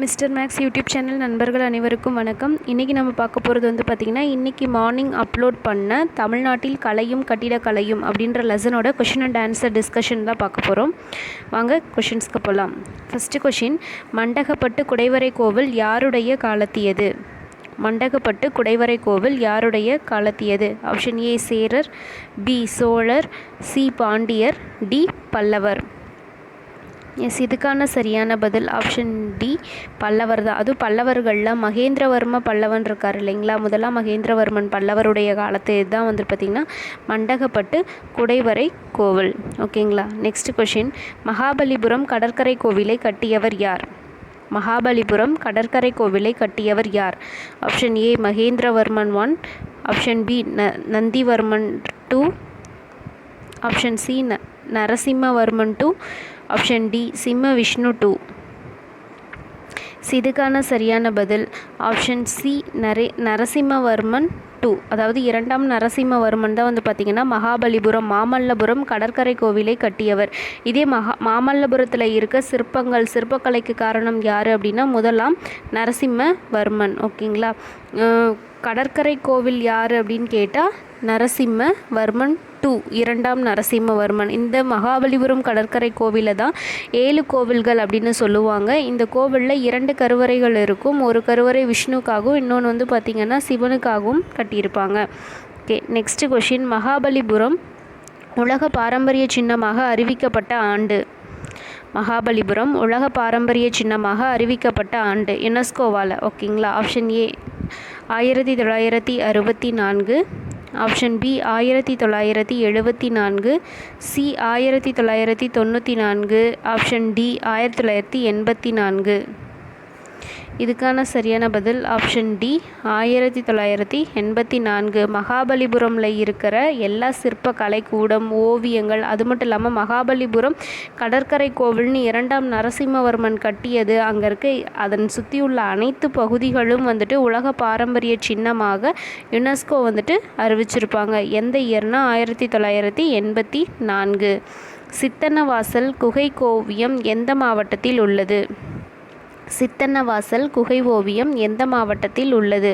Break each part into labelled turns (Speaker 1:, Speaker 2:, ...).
Speaker 1: Mister maths YouTube channel நண்பர்கள் அனைவருக்கும் வணக்கம். இன்றைக்கி நம்ம பார்க்க போகிறது வந்து பார்த்திங்கன்னா, இன்றைக்கி மார்னிங் அப்லோட் பண்ண தமிழ்நாட்டில் கலையும் கட்டிடக்கலையும் அப்படின்ற லெசனோட கொஷின் அண்ட் ஆன்சர் டிஸ்கஷன் தான் பார்க்க போகிறோம். வாங்க கொஷின்ஸ்க்கு போகலாம். ஃபஸ்ட்டு கொஷின், மண்டகப்பட்டு குடைவரை கோவில் யாருடைய காலத்தியது? மண்டகப்பட்டு குடைவரை கோவில் யாருடைய காலத்தியது? ஆப்ஷன் ஏ சேரர், பி சோழர், சி பாண்டியர், டி பல்லவர். இதுக்கான சரியான பதில் ஆப்ஷன் டி பல்லவர் தான். அதுவும் பல்லவர்களில் மகேந்திரவர்ம பல்லவன் இருக்கார் இல்லைங்களா, முதலாம் மகேந்திரவர்மன் பல்லவருடைய காலத்து இதுதான் வந்து பார்த்திங்கன்னா மண்டகப்பட்டு குடைவரை கோவில். ஓகேங்களா. நெக்ஸ்ட் கொஷின், மகாபலிபுரம் கடற்கரை கோவிலை கட்டியவர் யார்? மகாபலிபுரம் கடற்கரை கோவிலை கட்டியவர் யார்? Option A Mahendravarman 1, option B Nandivarman 2, option C Narasimhavarman 2, option D Simha Vishnu 2. இதுக்கான சரியான பதில் ஆப்ஷன் சி நரசிம்மவர்மன் 2. அதாவது 2ஆம் நரசிம்மவர்மன் தான் வந்து பார்த்திங்கன்னா மகாபலிபுரம் மாமல்லபுரம் கடற்கரை கோவிலை கட்டியவர். இதே மாமல்லபுரத்தில் இருக்க சிற்பக்கலைக்கு காரணம் யார் அப்படின்னா முதலாம் நரசிம்மவர்மன். ஓகேங்களா. கடற்கரை கோவில் யார் அப்படின்னு கேட்டால் நரசிம்மவர்மன் 2, 2ஆம் நரசிம்மவர்மன். இந்த மகாபலிபுரம் கடற்கரை கோவிலை தான் 7 கோவில்கள் அப்படின்னு சொல்லுவாங்க. இந்த கோவிலில் 2 கருவறைகள் இருக்கும். ஒரு கருவறை விஷ்ணுக்காகவும் இன்னொன்று வந்து பார்த்திங்கன்னா சிவனுக்காகவும் கட்டியிருப்பாங்க. ஓகே. நெக்ஸ்ட் கொஷின், மகாபலிபுரம் உலக பாரம்பரிய சின்னமாக அறிவிக்கப்பட்ட ஆண்டு? மகாபலிபுரம் உலக பாரம்பரிய சின்னமாக அறிவிக்கப்பட்ட ஆண்டு யுனெஸ்கோவால். ஓகேங்களா. Option A 1964, option B 1974, C 1994, option D 1984. இதுக்கான சரியான பதில் ஆப்ஷன் டி 1984. மகாபலிபுரமில் இருக்கிற எல்லா சிற்ப கலைக்கூடம், ஓவியங்கள், அது மட்டும் இல்லாமல் மகாபலிபுரம் கடற்கரை கோவில்னு 2ஆம் நரசிம்மவர்மன் கட்டியது. அங்கே இருக்க அதன் சுற்றியுள்ள அனைத்து பகுதிகளும் வந்துட்டு உலக பாரம்பரிய சின்னமாக யுனெஸ்கோ வந்துட்டு அறிவிச்சிருப்பாங்க. எந்த இயர்னா 1984. சித்தன்னவாசல் குகை ஓவியம் எந்த மாவட்டத்தில் உள்ளது? சித்தன்னவாசல் குகை ஓவியம் எந்த மாவட்டத்தில் உள்ளது?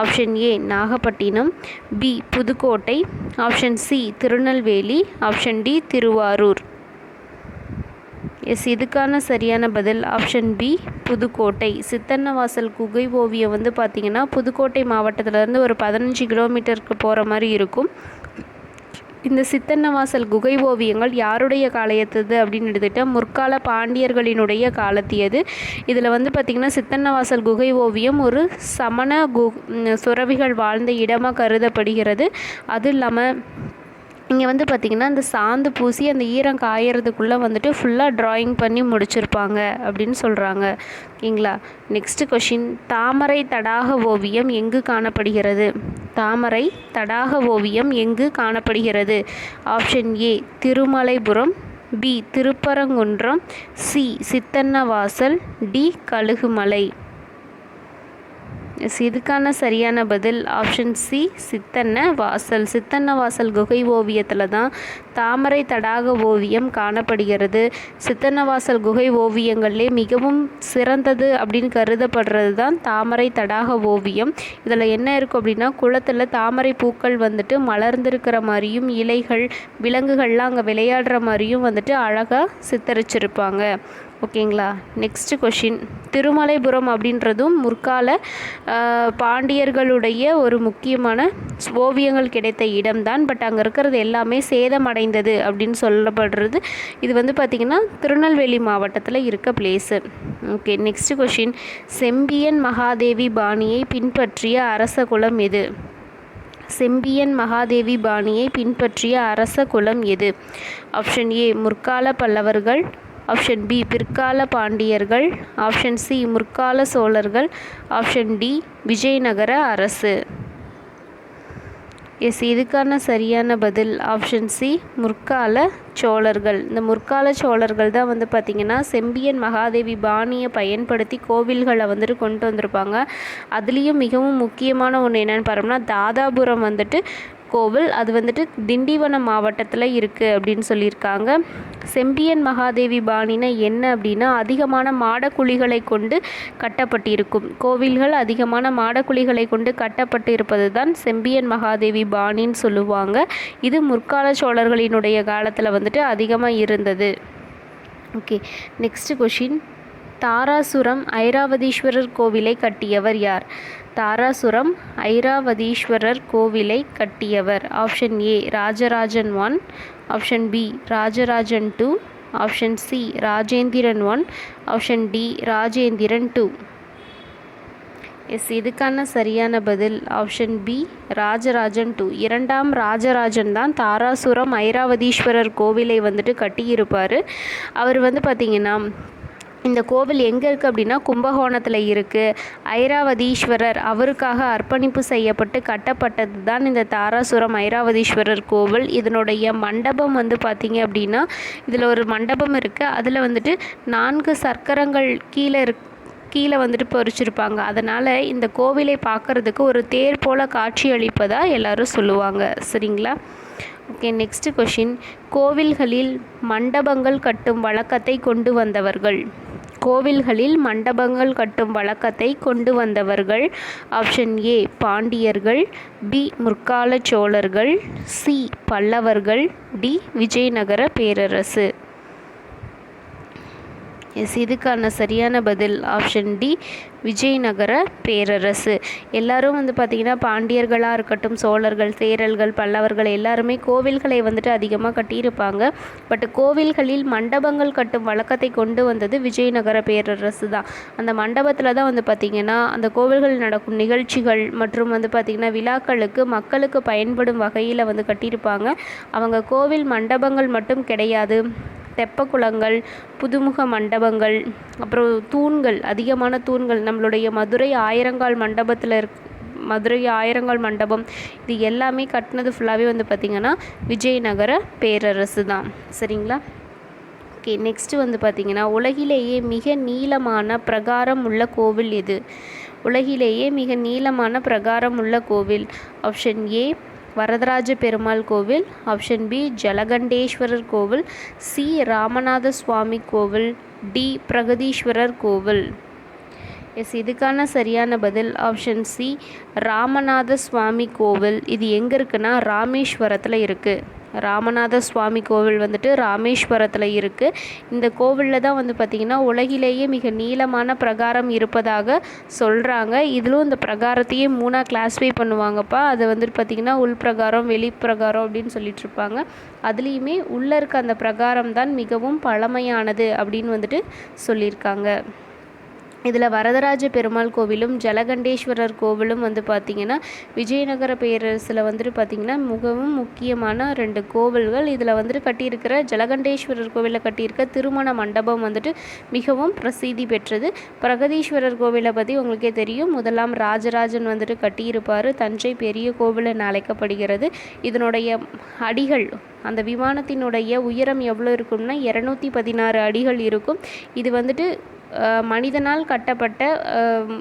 Speaker 1: Option A Nagapattinam, B Pudukkottai, option C Tirunelveli, option D Thiruvarur. இதுக்கான சரியான பதில் ஆப்ஷன் பி புதுக்கோட்டை. சித்தன்னவாசல் குகை ஓவியம் வந்து பார்த்திங்கன்னா புதுக்கோட்டை மாவட்டத்திலேருந்து ஒரு 15 கிலோமீட்டருக்கு போகிற மாதிரி இருக்கும். இந்த சித்தன்னவாசல் குகை ஓவியங்கள் யாருடைய காலத்தியது அப்படின்னு எடுத்துகிட்டால் முற்கால பாண்டியர்களினுடைய காலத்தியது. இதில் வந்து பார்த்திங்கன்னா சித்தன்னவாசல் குகை ஓவியம் ஒரு சமண துறவிகள் வாழ்ந்த இடமாக கருதப்படுகிறது. அதுவும் இல்லாமல் இங்கே வந்து பார்த்திங்கன்னா இந்த சாந்து பூசி அந்த ஈரம் காயறதுக்குள்ளே வந்துட்டு ஃபுல்லாக ட்ராயிங் பண்ணி முடிச்சிருப்பாங்க அப்படின்னு சொல்கிறாங்க. ஓகேங்களா. நெக்ஸ்ட் கொஷின், தாமரை தடாக ஓவியம் எங்கு காணப்படுகிறது? தாமரை தடாக ஓவியம் எங்கு காணப்படுகிறது? Option A Thirumalaipuram, B Thirupparankundram, C Sittannavasal, D Kalugumalai. இதுக்கான சரியான பதில் ஆப்ஷன் சி சித்தன்னவாசல். சித்தன்னவாசல் குகை ஓவியத்தில் தான் தாமரை தடாக ஓவியம் காணப்படுகிறது. சித்தன்னவாசல் குகை ஓவியங்கள்லே மிகவும் சிறந்தது அப்படின்னு கருதப்படுறது தான் தாமரை தடாக ஓவியம். இதில் என்ன இருக்கும் அப்படின்னா குளத்தில் தாமரை பூக்கள் வந்துட்டு மலர்ந்திருக்கிற மாதிரியும் இலைகள் விலங்குகள்லாம் அங்கே விளையாடுற மாதிரியும் வந்துட்டு அழகாக சித்தரிச்சிருப்பாங்க. ஓகேங்களா. நெக்ஸ்ட் கொஷின், திருமலைபுரம் அப்படின்றதும் முற்கால பாண்டியர்களுடைய ஒரு முக்கியமான ஓவியங்கள் கிடைத்த இடம்தான். பட் அங்கே இருக்கிறது எல்லாமே சேதமடைந்தது அப்படின்னு சொல்லப்படுறது. இது வந்து பார்த்திங்கன்னா திருநெல்வேலி மாவட்டத்தில் இருக்க place. Okay. Next question, Sembiyan Mahadevi பாணியை பின்பற்றிய அரச குலம் எது? செம்பியன் மகாதேவி பாணியை பின்பற்றிய அரச குலம் எது? ஆப்ஷன் ஏ முற்கால பல்லவர்கள், ஆப்ஷன் பி பிற்கால பாண்டியர்கள், ஆப்ஷன் சி முற்கால சோழர்கள், ஆப்ஷன் டி விஜயநகர அரசு. இதுக்கான சரியான பதில் ஆப்ஷன் சி முற்கால சோழர்கள். இந்த முற்கால சோழர்கள் தான் வந்து பார்த்திங்கன்னா செம்பியன் மகாதேவி பாணியை பயன்படுத்தி கோவில்களை வந்துட்டு கொண்டு வந்திருப்பாங்க. அதுலேயும் மிகவும் முக்கியமான ஒன்று என்னென்னு பார்த்தோம்னா தாதாபுரம் வந்துட்டு கோவில், அது வந்துட்டு திண்டிவனம் மாவட்டத்தில் இருக்குது அப்படின்னு சொல்லியிருக்காங்க. செம்பியன் மகாதேவி பாணினா என்ன அப்படின்னா அதிகமான மாடக்குழிகளை கொண்டு கட்டப்பட்டிருக்கும் கோவில்கள், அதிகமான மாடக்குழிகளை கொண்டு கட்டப்பட்டு இருப்பது தான் செம்பியன் மகாதேவி பாணின்னு சொல்லுவாங்க. இது முற்கால சோழர்களினுடைய காலத்தில் வந்துட்டு அதிகமாக இருந்தது. Okay, next question. Darasuram Airavatesvara கோவிலை கட்டியவர் யார்? தாராசுரம் ஐராவதீஸ்வரர் கோவிலை கட்டியவர். Option A Rajarajan 1, option B Rajarajan 2, option C Rajendran 1, option D Rajendran 2. Yes, இதுக்கான சரியான பதில் ஆப்ஷன் பி ராஜராஜன் 2. இரண்டாம் ராஜராஜன் தான் தாராசுரம் ஐராவதீஸ்வரர் கோவிலை வந்துட்டு கட்டியிருப்பார். அவர் வந்து பார்த்திங்கன்னா இந்த கோவில் எங்கே இருக்குது அப்படின்னா கும்பகோணத்தில் இருக்குது. ஐராவதீஸ்வரர் அவருக்காக அர்ப்பணிப்பு செய்யப்பட்டு கட்டப்பட்டது தான் இந்த தாராசுரம் ஐராவதீஸ்வரர் கோவில். இதனுடைய மண்டபம் வந்து பார்த்திங்க அப்படின்னா இதில் ஒரு மண்டபம் இருக்குது. அதில் வந்துட்டு 4 சக்கரங்கள் கீழே வந்துட்டு பொறிச்சிருப்பாங்க. அதனால் இந்த கோவிலை பார்க்குறதுக்கு ஒரு தேர் போல் காட்சி அளிப்பதாக எல்லாரும் சொல்லுவாங்க. சரிங்களா? Okay, next question. கோவில்களில் மண்டபங்கள் கட்டும் வழக்கத்தை கொண்டு வந்தவர்கள். கோவில்களில் மண்டபங்கள் கட்டும் வழக்கத்தை கொண்டு வந்தவர்கள். ஆப்ஷன் ஏ பாண்டியர்கள், பி முற்கால சோழர்கள், சி பல்லவர்கள், டி விஜயநகர பேரரசு. எஸ், இதுக்கான சரியான பதில் ஆப்ஷன் டி விஜயநகர பேரரசு. எல்லாரும் வந்து பார்த்திங்கன்னா பாண்டியர்களாக இருக்கட்டும், சோழர்கள், சேரர்கள், பல்லவர்கள் எல்லாருமே கோவில்களை வந்துட்டு அதிகமாக கட்டியிருப்பாங்க. பட் கோவில்களில் மண்டபங்கள் கட்டும் வழக்கத்தை கொண்டு வந்தது விஜயநகர பேரரசு தான். அந்த மண்டபத்தில் தான் வந்து பார்த்திங்கன்னா அந்த கோவில்களில் நடக்கும் நிகழ்ச்சிகள் மற்றும் வந்து பார்த்திங்கன்னா விழாக்களுக்கு மக்களுக்கு பயன்படும் வகையில் வந்து கட்டியிருப்பாங்க. அவங்க கோவில் மண்டபங்கள் மட்டும் கிடையாது, தெப்பக்குளங்கள், புதுமுக மண்டபங்கள், அப்புறம் தூண்கள், அதிகமான தூண்கள், நம்மளுடைய மதுரை ஆயிரங்கால் மண்டபம், இது எல்லாமே கட்டினது ஃபுல்லாகவே வந்து பார்த்திங்கன்னா விஜயநகர பேரரசு தான். சரிங்களா? ஓகே, நெக்ஸ்ட்டு வந்து பார்த்திங்கன்னா உலகிலேயே மிக நீளமான பிரகாரம் உள்ள கோவில் எது? உலகிலேயே மிக நீளமான பிரகாரம் உள்ள கோவில். ஆப்ஷன் ஏ வரதராஜ பெருமாள் கோவில், ஆப்ஷன் பி ஜலகண்டேஸ்வரர் கோவில், சி ராமநாத சுவாமி கோவில், டி பிரகதீஸ்வரர் கோவில். எஸ், இதுக்கான சரியான பதில் ஆப்ஷன் சி ராமநாத சுவாமி கோவில். இது எங்கே இருக்குன்னா ராமேஸ்வரத்தில் இருக்குது. ராமநாத சுவாமி கோவில் வந்துட்டு ராமேஸ்வரத்தில் இருக்குது. இந்த கோவிலில் தான் வந்து பார்த்திங்கன்னா உலகிலேயே மிக நீளமான பிரகாரம் இருப்பதாக சொல்கிறாங்க. இதிலும் இந்த பிரகாரத்தையே 3ஆக கிளாஸிஃபை பண்ணுவாங்கப்பா. அது வந்துட்டு பார்த்திங்கன்னா உள்பிரகாரம், வெளிப்பிரகாரம் அப்படின்னு சொல்லிட்டு இருப்பாங்க. அதுலேயுமே உள்ளே இருக்க அந்த பிரகாரம் தான் மிகவும் பழமையானது அப்படின்னு வந்துட்டு சொல்லியிருக்காங்க. இதில் வரதராஜ பெருமாள் கோவிலும் ஜலகண்டேஸ்வரர் கோவிலும் வந்து பார்த்திங்கன்னா விஜயநகர பேரரசில் வந்துட்டு பார்த்திங்கன்னா மிகவும் முக்கியமான 2 கோவில்கள். இதில் வந்துட்டு கட்டியிருக்கிற ஜலகண்டேஸ்வரர் கோவிலில் கட்டியிருக்க திருமண மண்டபம் வந்துட்டு மிகவும் பிரசித்தி பெற்றது. பிரகதீஸ்வரர் கோவிலை பற்றி உங்களுக்கே தெரியும், முதலாம் ராஜராஜன் வந்துட்டு கட்டியிருப்பார். தஞ்சை பெரிய கோவில் என அழைக்கப்படுகிறது. இதனுடைய அடிகள், அந்த விமானத்தினுடைய உயரம் எவ்வளோ இருக்கும்னா 216 அடிகள் இருக்கும். இது வந்துட்டு மனிதனால் கட்டப்பட்ட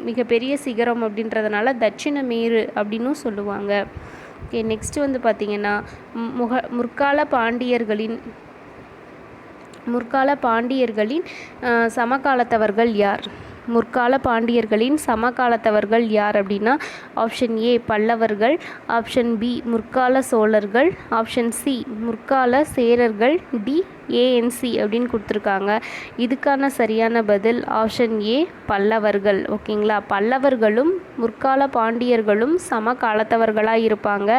Speaker 1: மிகப்பெரிய சிகரம் அப்படின்றதுனால தட்சிண மேரு அப்படின்னும் சொல்லுவாங்க. ஓகே, நெக்ஸ்ட்டு வந்து பார்த்திங்கன்னா முற்கால பாண்டியர்களின் சமகாலத்தவர்கள் யார்? முற்கால பாண்டியர்களின் சமகாலத்தவர்கள் யார் அப்படின்னா ஆப்ஷன் ஏ பல்லவர்கள், ஆப்ஷன் பி முற்கால சோழர்கள், ஆப்ஷன் சி முற்கால சேரர்கள், டி ஏஎன்சி அப்படின்னு கொடுத்துருக்காங்க. இதுக்கான சரியான பதில் ஆப்ஷன் ஏ பல்லவர்கள். ஓகேங்களா? பல்லவர்களும் முற்கால பாண்டியர்களும் சம காலத்தவர்களாக இருப்பாங்க.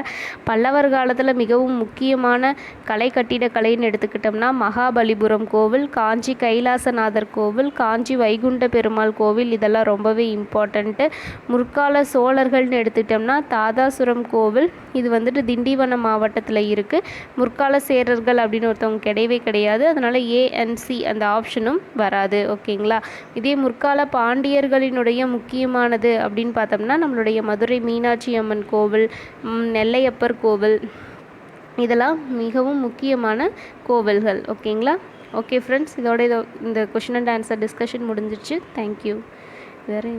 Speaker 1: பல்லவர் காலத்தில் மிகவும் முக்கியமான கலை கட்டிடக்கலைன்னு எடுத்துக்கிட்டோம்னா மகாபலிபுரம் கோவில், காஞ்சி கைலாசநாதர் கோவில், காஞ்சி வைகுண்ட பெருமாள் கோவில், இதெல்லாம் ரொம்பவே இம்பார்ட்டண்ட்டு. முற்கால சோழர்கள்னு எடுத்துக்கிட்டோம்னா தாதாசுரம் கோவில், இது வந்துட்டு திண்டிவனம் மாவட்டத்தில் இருக்குது. முற்கால சேரர்கள் அப்படின்னு ஒருத்தவங்க கிடையவே கிடையாது. அதனால் ஏஎன்சி அந்த ஆப்ஷனும் வராது. ஓகேங்களா? இதே முற்கால பாண்டியர்களினுடைய முக்கியமானது அப்படின்னு பார்த்தோம்னா நம்மளுடைய மதுரை மீனாட்சி அம்மன் கோவில், நெல்லையப்பர் கோவில், இதெல்லாம் மிகவும் முக்கியமான கோவில்கள். ஓகேங்களா? ஓகே ஃப்ரெண்ட்ஸ், இதோட இந்த கொஷின் அண்ட் ஆன்சர் டிஸ்கஷன் முடிஞ்சிடுச்சு. தேங்க்யூ. வேறு